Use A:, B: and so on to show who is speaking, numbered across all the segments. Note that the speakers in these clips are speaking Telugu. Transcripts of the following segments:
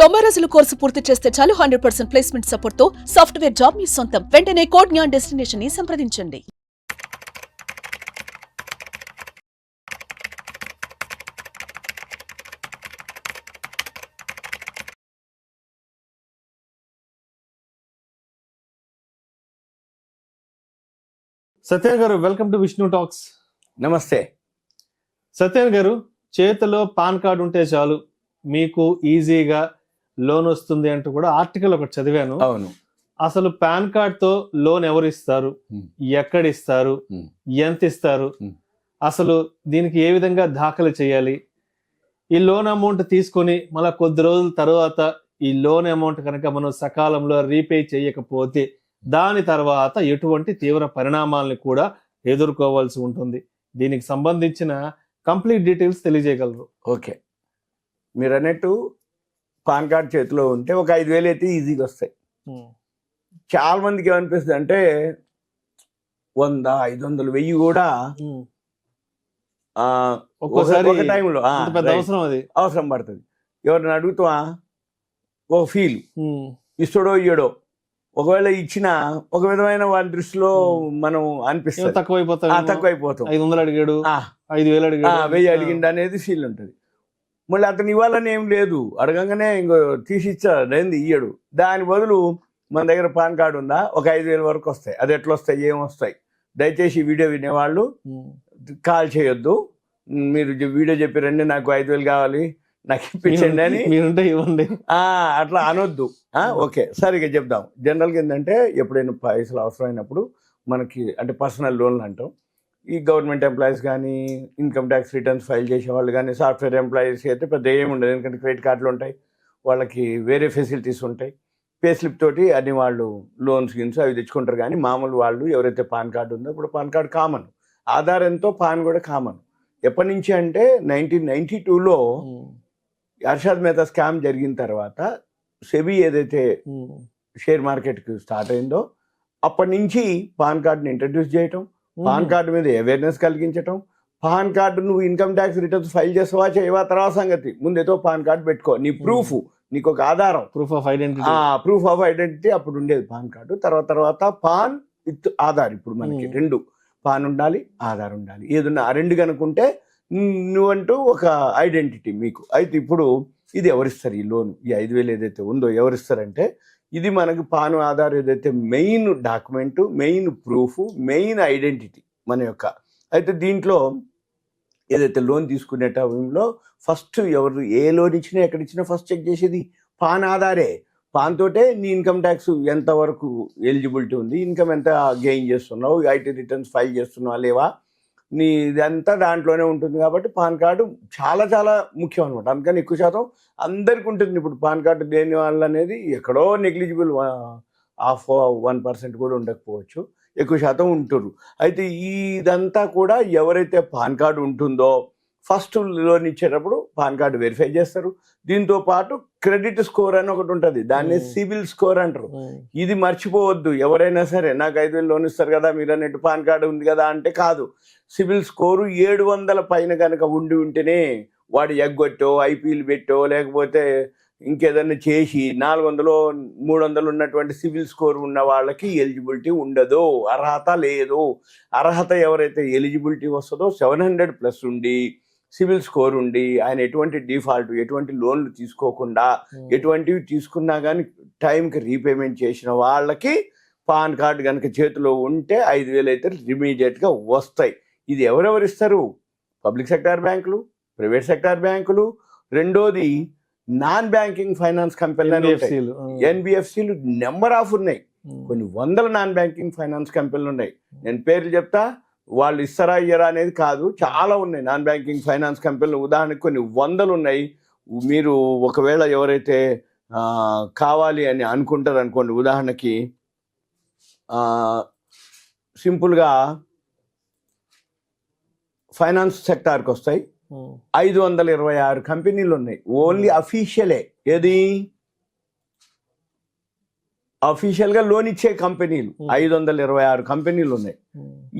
A: 90 రోజుల కోర్సు పూర్తి చేస్తే చాలు 100% ప్లేస్మెంట్ సపోర్ట్ తో సాఫ్ట్వేర్ జాబ్ మీ సొంతం. వెంటనే కోడ్ జ్ఞాన్ డెస్టినేషన్ ని సంప్రదించండి.
B: సత్యన్ గారు, వెల్కమ్ టు విష్ణు టాక్స్.
C: నమస్తే.
B: సత్యన్ గారు, చేతిలో పాన్ కార్డు ఉంటే చాలు మీకు ఈజీగా లోన్ వస్తుంది అంటూ కూడా ఆర్టికల్ ఒకటి చదివాను.
C: అవును.
B: అసలు పాన్ కార్డ్ తో లోన్ ఎవరు ఇస్తారు, ఎక్కడ ఇస్తారు, ఎంత ఇస్తారు, అసలు దీనికి ఏ విధంగా దాఖలు చేయాలి, ఈ లోన్ అమౌంట్ తీసుకొని మళ్ళీ కొద్ది రోజుల తర్వాత ఈ లోన్ అమౌంట్ కనుక మనం సకాలంలో రీపే చేయకపోతే దాని తర్వాత ఎటువంటి తీవ్ర పరిణామాలను కూడా ఎదుర్కోవాల్సి ఉంటుంది. దీనికి సంబంధించిన కంప్లీట్ డీటెయిల్స్ తెలియజేయగలరు?
C: ఓకే, మీరు అన్నట్టు పాన్ కార్డ్ చేతిలో ఉంటే ఒక 5,000 అయితే ఈజీగా వస్తాయి. చాలా మందికి ఏమనిపిస్తుంది అంటే 100, 500, 1000 కూడా
B: ఒక్కోసారి
C: ఒక టైంలో అవసరం పడుతుంది. ఎవరిని అడుగుతా ఓ ఫీల్ ఇస్తాడో ఇయ్యడో, ఒకవేళ ఇచ్చిన ఒక విధమైన వారి దృష్టిలో మనం అనిపిస్తుంది తక్కువైపోతాం.
B: 500 అడిగాడు, 5,000 అడిగాడు,
C: 1000 అడిగిండు అనేది ఫీల్ ఉంటుంది. మళ్ళీ అతను ఇవ్వాలని ఏం లేదు, అడగంగానే ఇంకో తీసిచ్చాడు ఏంది ఇయ్యడు. దాని బదులు మన దగ్గర పాన్ కార్డు ఉందా, ఒక 5,000 వరకు వస్తాయి. అది ఎట్లా వస్తాయి, ఏం వస్తాయి, దయచేసి వీడియో వినేవాళ్ళు కాల్ చేయొద్దు. మీరు వీడియో చెప్పారండి నాకు 5,000 కావాలి నాకు ఇప్పించండి అని
B: మీరుంటే ఇవ్వండి
C: అట్లా అనొద్దు. ఓకే, సరిగా చెప్దాం. జనరల్గా ఏంటంటే ఎప్పుడైనా పైసలు అవసరమైనప్పుడు మనకి అంటే పర్సనల్ లోన్లు అంటాం. ఈ గవర్నమెంట్ ఎంప్లాయీస్ కానీ, ఇన్కమ్ ట్యాక్స్ రిటర్న్స్ ఫైల్ చేసేవాళ్ళు కానీ, సాఫ్ట్వేర్ ఎంప్లాయీస్ అయితే పెద్ద ఏమి ఉండదు, ఎందుకంటే క్రెడిట్ కార్డులు ఉంటాయి, వాళ్ళకి వేరే ఫెసిలిటీస్ ఉంటాయి. పే స్లిప్ తోటి అన్ని వాళ్ళు లోన్స్ గిన్స్ అవి తెచ్చుకుంటారు. కానీ మామూలు వాళ్ళు ఎవరైతే పాన్ కార్డు ఉందో, ఇప్పుడు పాన్ కార్డు కామన్, ఆధార్ ఎంతో పాన్ కూడా కామన్. ఎప్పటి నుంచి అంటే 1992లో హర్షద్ మెహతా స్కామ్ జరిగిన తర్వాత సెబీ ఏదైతే షేర్ మార్కెట్కి స్టార్ట్ అయిందో అప్పటి నుంచి పాన్ కార్డుని ఇంట్రడ్యూస్ చేయటం, పాన్ కార్డు మీద అవేర్నెస్ కలిగించటం. పాన్ కార్డు నువ్వు ఇన్కమ్ ట్యాక్స్ రిటర్న్స్ ఫైల్ చేస్తావా చేయవా తర్వాత సంగతి, ముందేతో పాన్ కార్డు పెట్టుకో, నీ ప్రూఫ్, నీకు ఒక ఆధారం,
B: ప్రూఫ్ ఆఫ్ ఐడెంటిటీ
C: అప్పుడు ఉండేది పాన్ కార్డు. తర్వాత పాన్ విత్ ఆధార్. ఇప్పుడు మనకి 2 పాన్ ఉండాలి, ఆధార్ ఉండాలి. ఏదన్నా ఆ 2 కనుకుంటే నువ్వంటూ ఒక ఐడెంటిటీ మీకు. అయితే ఇప్పుడు ఇది ఎవరిస్తారు ఈ లోన్, ఈ 5,000 ఏదైతే ఉందో ఎవరిస్తారంటే, ఇది మనకు పాన్ ఆధార్ ఏదైతే main document, main proof, main identity మన యొక్క. అయితే దీంట్లో ఏదైతే లోన్ తీసుకునే టైంలో ఫస్ట్ ఎవరు ఏ లోన్ ఇచ్చినా ఎక్కడ ఇచ్చినా ఫస్ట్ చెక్ చేసేది పాన్ ఆధారే. పాన్ తోటే నీ ఇన్కమ్ ట్యాక్స్ ఎంతవరకు ఎలిజిబిలిటీ ఉంది, ఇన్కమ్ ఎంత గెయిన్ చేస్తున్నావు, ఐటీ రిటర్న్స్ ఫైల్ చేస్తున్నావా లేవా, నీ ఇదంతా దాంట్లోనే ఉంటుంది. కాబట్టి పాన్ కార్డు చాలా చాలా ముఖ్యం అనమాట. అందుకని ఎక్కువ శాతం అందరికీ ఉంటుంది. ఇప్పుడు పాన్ కార్డు లేని వాళ్ళు అనేది ఎక్కడో నెగ్లిజిబుల్, 1% కూడా ఉండకపోవచ్చు, ఎక్కువ శాతం ఉంటున్నారు. అయితే ఇదంతా కూడా ఎవరైతే పాన్ కార్డు ఉంటుందో ఫస్ట్ లోన్ ఇచ్చేటప్పుడు పాన్ కార్డు వెరిఫై చేస్తారు. దీంతో పాటు క్రెడిట్ స్కోర్ అని ఒకటి ఉంటుంది, దాన్ని సిబిల్ స్కోర్ అంటారు. ఇది మర్చిపోవద్దు. ఎవరైనా సరే నాకు 5,000 లోన్ ఇస్తారు కదా మీరు అన్నట్టు పాన్ కార్డు ఉంది కదా అంటే కాదు. సిబిల్ స్కోరు 700 పైన కనుక ఉంటేనే వాడు ఎగ్గొట్టో, ఐపీఎల్ పెట్టో, లేకపోతే ఇంకేదన్నా చేసి 400, 300 ఉన్నటువంటి సిబిల్ స్కోర్ ఉన్న వాళ్ళకి ఎలిజిబిలిటీ ఉండదు, అర్హత లేదు. అర్హత ఎవరైతే ఎలిజిబిలిటీ వస్తుందో 700+ ఉండి సిబిల్ స్కోర్ ఉండి ఆయన ఎటువంటి డిఫాల్ట్, ఎటువంటి లోన్లు తీసుకోకుండా, ఎటువంటివి తీసుకున్నా కానీ టైంకి రీపేమెంట్ చేసిన వాళ్ళకి పాన్ కార్డు కనుక చేతిలో ఉంటే 5,000 అయితే ఇమీడియట్గా వస్తాయి. ఇది ఎవరెవరు ఇస్తారు? పబ్లిక్ సెక్టార్ బ్యాంకులు, ప్రైవేట్ సెక్టార్ బ్యాంకులు, రెండోది నాన్ బ్యాంకింగ్ ఫైనాన్స్ కంపెనీలు, ఎన్బిఎఫ్సిలు నెంబర్ ఆఫ్ ఉన్నాయి. కొన్ని వందల నాన్ బ్యాంకింగ్ ఫైనాన్స్ కంపెనీలు ఉన్నాయి. నేను పేర్లు చెప్తా, వాళ్ళు ఇస్తారా ఇయ్యరా అనేది కాదు, చాలా ఉన్నాయి నాన్ బ్యాంకింగ్ ఫైనాన్స్ కంపెనీలు. ఉదాహరణకు కొన్ని 100 ఉన్నాయి. మీరు ఒకవేళ ఎవరైతే కావాలి అని అనుకుంటారు అనుకోండి, ఉదాహరణకి సింపుల్గా ఫైనాన్స్ సెక్టార్కి వస్తాయి 526 కంపెనీలు ఉన్నాయి. ఓన్లీ అఫీషియలే, ఏది అఫీషియల్గా లోన్ ఇచ్చే కంపెనీలు 526 కంపెనీలు ఉన్నాయి.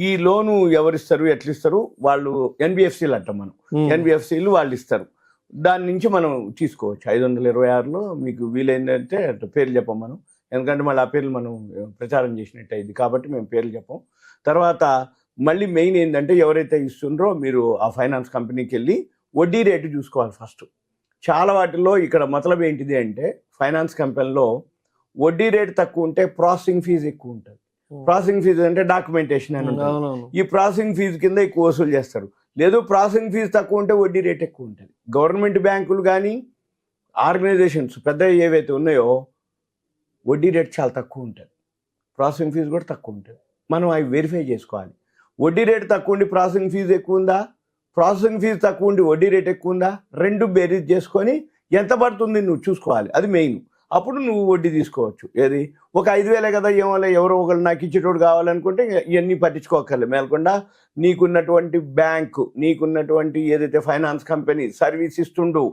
C: ఈ లోను ఎవరిస్తారు, ఎట్లిస్తారు? వాళ్ళు ఎన్బిఎఫ్సీలు అంటాం మనం, ఎన్బిఎఫ్సీలు వాళ్ళు ఇస్తారు. దాని నుంచి మనం తీసుకోవచ్చు. 526లో మీకు వీలైందంటే అట్లా పేర్లు చెప్పం మనం, ఎందుకంటే మళ్ళీ ఆ పేర్లు మనం ప్రచారం చేసినట్టు అయింది కాబట్టి మేము పేర్లు చెప్పం. తర్వాత మళ్ళీ మెయిన్ ఏంటంటే ఎవరైతే ఇస్తుండ్రో మీరు ఆ ఫైనాన్స్ కంపెనీకి వెళ్ళి వడ్డీ రేటు చూసుకోవాలి ఫస్ట్. చాలా వాటిల్లో ఇక్కడ మతలబ్ ఏంటిది అంటే ఫైనాన్స్ కంపెనీలో వడ్డీ రేటు తక్కువ ఉంటే ప్రాసెసింగ్ ఫీజు ఎక్కువ ఉంటుంది. ప్రాసెసింగ్ ఫీజు అంటే డాక్యుమెంటేషన్ అని ఉంటుంది.
B: అవునవును.
C: ఈ ప్రాసెసింగ్ ఫీజు కింద ఎక్కువ వసూలు చేస్తారు. లేదు ప్రాసెసింగ్ ఫీజు తక్కువ ఉంటే వడ్డీ రేట్ ఎక్కువ ఉంటుంది. గవర్నమెంట్ బ్యాంకులు కానీ ఆర్గనైజేషన్స్ పెద్ద ఏవైతే ఉన్నాయో వడ్డీ రేట్ చాలా తక్కువ ఉంటుంది, ప్రాసెసింగ్ ఫీజు కూడా తక్కువ ఉంటుంది. మనం అవి వెరిఫై చేసుకోవాలి. వడ్డీ రేట్ తక్కువ ఉండి ప్రాసెసింగ్ ఫీజు ఎక్కువ ఉందా, ప్రాసెసింగ్ ఫీజు తక్కువ ఉండి వడ్డీ రేట్ ఎక్కువ ఉందా, రెండు బేరీజ్ చేసుకొని ఎంత పడుతుంది నువ్వు చూసుకోవాలి. అది మెయిన్. అప్పుడు నువ్వు వడ్డీ తీసుకోవచ్చు. ఏది ఒక 5,000 కదా, ఏమోలే ఎవరో ఒకరు నాకు ఇచ్చేటోడు కావాలనుకుంటే ఇవన్నీ పట్టించుకోకర్లే. మేలకుండా నీకున్నటువంటి బ్యాంకు, నీకున్నటువంటి ఏదైతే ఫైనాన్స్ కంపెనీ సర్వీస్ ఇస్తుండు,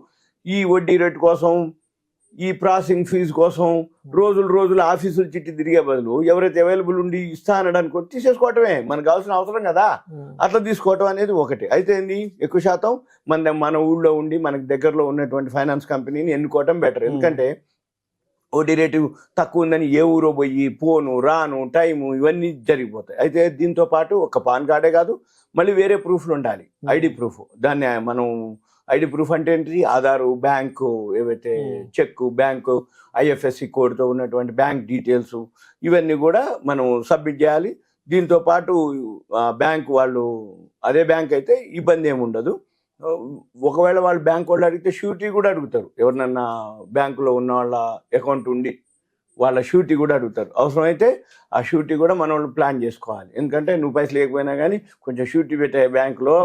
C: ఈ వడ్డీ రేటు కోసం, ఈ ప్రాసెసింగ్ ఫీజు కోసం రోజులు ఆఫీసులు చిట్టి తిరిగే బదులు ఎవరైతే అవైలబుల్ ఉండి ఇస్తా అనడానికి తీసేసుకోవటమే మనకు కావాల్సిన అవసరం కదా. అట్లా తీసుకోవటం అనేది ఒకటి. అయితే ఏంది, ఎక్కువ శాతం మన ఊళ్ళో ఉండి మనకు దగ్గరలో ఉన్నటువంటి ఫైనాన్స్ కంపెనీని ఎన్నుకోవటం బెటర్. ఎందుకంటే వడ్డీ రేటు తక్కువ ఉందని ఏ ఊరో పోయి పోను రాను టైము ఇవన్నీ జరిగిపోతాయి. అయితే దీంతో పాటు ఒక పాన్ కార్డే కాదు, మళ్ళీ వేరే ప్రూఫ్లు ఉండాలి. ఐడి ప్రూఫ్, దాన్ని మనం ఐడి ప్రూఫ్ అంటే ఏంటి, ఆధారు, బ్యాంకు ఏవైతే చెక్, బ్యాంకు IFSC కోడ్తో ఉన్నటువంటి బ్యాంక్ డీటెయిల్స్ ఇవన్నీ కూడా మనం సబ్మిట్ చేయాలి. దీంతో పాటు బ్యాంకు వాళ్ళు అదే బ్యాంక్ అయితే ఇబ్బంది ఏమి ఉండదు. ఒకవేళ వాళ్ళు బ్యాంక్ వాళ్ళు అడిగితే షూరిటీ కూడా అడుగుతారు. ఎవరినన్నా బ్యాంకులో ఉన్న వాళ్ళ అకౌంట్ ఉండి వాళ్ళ షూరిటీ కూడా అడుగుతారు. అవసరమైతే ఆ షూరిటీ కూడా మనం ప్లాన్ చేసుకోవాలి. ఎందుకంటే నువ్వు పైసలు లేకపోయినా కానీ కొంచెం షూరిటీ పెట్టే బ్యాంకులో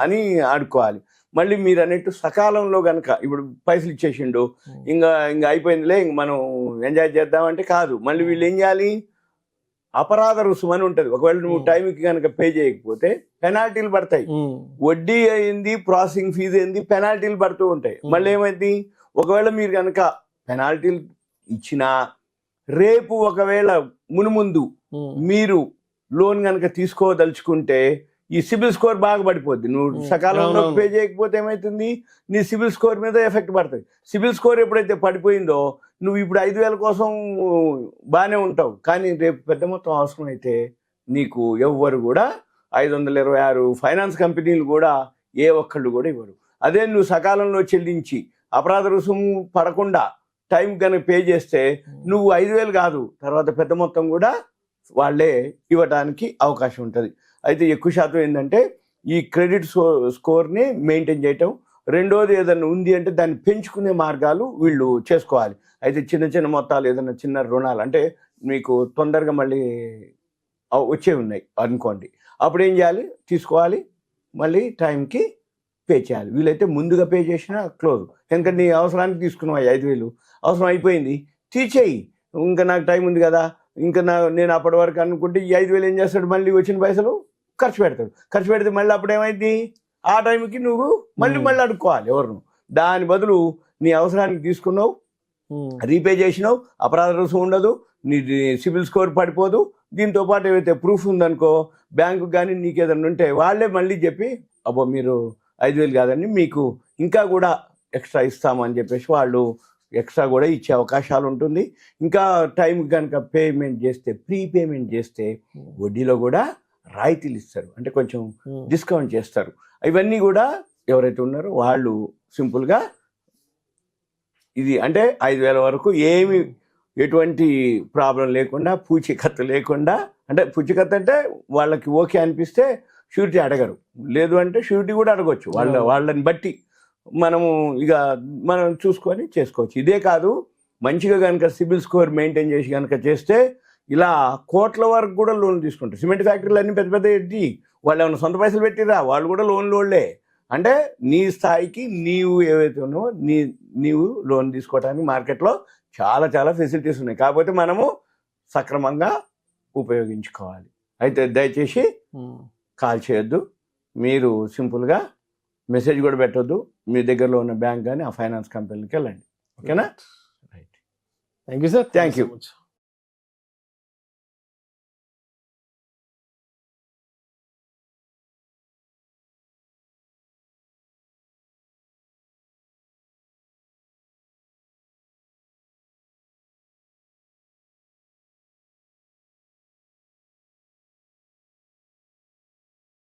C: అని ఆడుకోవాలి. మళ్ళీ మీరు అన్నట్టు సకాలంలో కనుక ఇప్పుడు పైసలు ఇచ్చేసిండు ఇంకా అయిపోయిందిలే ఇంక మనం ఎంజాయ్ చేద్దామంటే కాదు. మళ్ళీ వీళ్ళు ఏం చేయాలి, అపరాధ రుసుము అని ఉంటుంది. ఒకవేళ నువ్వు టైంకి కనుక పే చేయకపోతే పెనాల్టీలు పడతాయి. వడ్డీ అయింది, ప్రాసెసింగ్ ఫీజు అయింది, పెనాల్టీలు పడుతూ ఉంటాయి. మళ్ళీ ఏమైంది, ఒకవేళ మీరు కనుక పెనాల్టీలు ఇచ్చినా రేపు ఒకవేళ మునుముందు మీరు లోన్ కనుక తీసుకోదలుచుకుంటే ఈ సిబిల్ స్కోర్ బాగా పడిపోద్ది. నువ్వు సకాలంలో పే చేయకపోతే ఏమవుతుంది, నీ సిబిల్ స్కోర్ మీద ఎఫెక్ట్ పడుతుంది. సిబిల్ స్కోర్ ఎప్పుడైతే పడిపోయిందో నువ్వు ఇప్పుడు 5,000 కోసం బాగానే ఉంటావు, కానీ రేపు పెద్ద మొత్తం అవసరం అయితే నీకు ఎవ్వరు కూడా 526 ఫైనాన్స్ కంపెనీలు కూడా ఏ ఒక్కళ్ళు కూడా ఇవ్వరు. అదే నువ్వు సకాలంలో చెల్లించి అపరాధ రుసుము పడకుండా టైం కనుక పే చేస్తే నువ్వు 5,000 కాదు, తర్వాత పెద్ద మొత్తం కూడా వాళ్ళే ఇవ్వడానికి అవకాశం ఉంటుంది. అయితే ఎక్కువ శాతం ఏంటంటే ఈ క్రెడిట్ స్కోర్ని మెయింటైన్ చేయటం. రెండోది ఏదైనా ఉంది అంటే దాన్ని పెంచుకునే మార్గాలు వీళ్ళు చేసుకోవాలి. అయితే చిన్న మొత్తాలు ఏదైనా చిన్న రుణాలు అంటే మీకు తొందరగా మళ్ళీ వచ్చే ఉన్నాయి అనుకోండి, అప్పుడు ఏం చేయాలి, తీసుకోవాలి, మళ్ళీ టైంకి పే చేయాలి. వీలైతే ముందుగా పే చేసినా క్లోజ్. ఎందుకంటే నీ అవసరానికి తీసుకున్నావు 5,000, అవసరం అయిపోయింది, తీసేయి, ఇంకా నాకు టైం ఉంది కదా, ఇంకా నేను అప్పటి వరకు అనుకుంటే ఈ 5,000 ఏం చేస్తాడు, మళ్ళీ వచ్చిన పైసలు ఖర్చు పెడతాడు. ఖర్చు పెడితే మళ్ళీ అప్పుడు ఏమైంది, ఆ టైంకి నువ్వు మళ్ళీ అడుక్కోవాలి ఎవరు. దాని బదులు నీ అవసరానికి తీసుకున్నావు, రీపే చేసినావు, అపరాధ రుసుము ఉండదు, నీ సిబిల్ స్కోర్ పడిపోదు. దీంతో పాటు ఏవైతే ప్రూఫ్ ఉందనుకో బ్యాంకు కానీ నీకు ఏదైనా ఉంటే వాళ్ళే మళ్ళీ చెప్పి అబ్బో మీరు 5,000 కాదండి మీకు ఇంకా కూడా ఎక్స్ట్రా ఇస్తామని చెప్పేసి వాళ్ళు ఎక్స్ట్రా కూడా ఇచ్చే అవకాశాలు ఉంటుంది. ఇంకా టైం కనుక పేమెంట్ చేస్తే, ప్రీపేమెంట్ చేస్తే వడ్డీలో కూడా రాయితీలు ఇస్తారు, అంటే కొంచెం డిస్కౌంట్ చేస్తారు. ఇవన్నీ కూడా ఎవరైతే ఉన్నారో వాళ్ళు సింపుల్గా ఇది అంటే 5,000 వరకు ఏమి ఎటువంటి ప్రాబ్లం లేకుండా, పూచీకత్తు లేకుండా, అంటే పూచీకత్తు అంటే వాళ్ళకి ఓకే అనిపిస్తే షూరిటీ అడగరు, లేదు అంటే షూరిటీ కూడా అడగవచ్చు. వాళ్ళని బట్టి మనం చూసుకొని చేసుకోవచ్చు. ఇదే కాదు, మంచిగా కనుక సిబిల్ స్కోర్ మెయింటైన్ చేసి కనుక చేస్తే ఇలా కోట్ల వరకు కూడా లోన్లు తీసుకుంటారు. సిమెంట్ ఫ్యాక్టరీలు అన్నీ పెద్ద పెద్ద ఎట్టి వాళ్ళు ఏమైనా సొంత పైసలు పెట్టిరా, వాళ్ళు కూడా లోన్లే. అంటే నీ స్థాయికి నీవు ఏవైతే ఉన్నావో నీవు లోన్ తీసుకోవడానికి మార్కెట్లో చాలా చాలా ఫెసిలిటీస్ ఉన్నాయి. కాకపోతే మనము సక్రమంగా ఉపయోగించుకోవాలి. అయితే దయచేసి కాల్ చేయొద్దు, మీరు సింపుల్గా మెసేజ్ కూడా పెట్టొద్దు. మీ దగ్గరలో ఉన్న బ్యాంక్ కానీ ఆ ఫైనాన్స్ కంపెనీకి వెళ్ళండి. ఓకేనా? Right.
B: Thank you sir.
C: Thank you.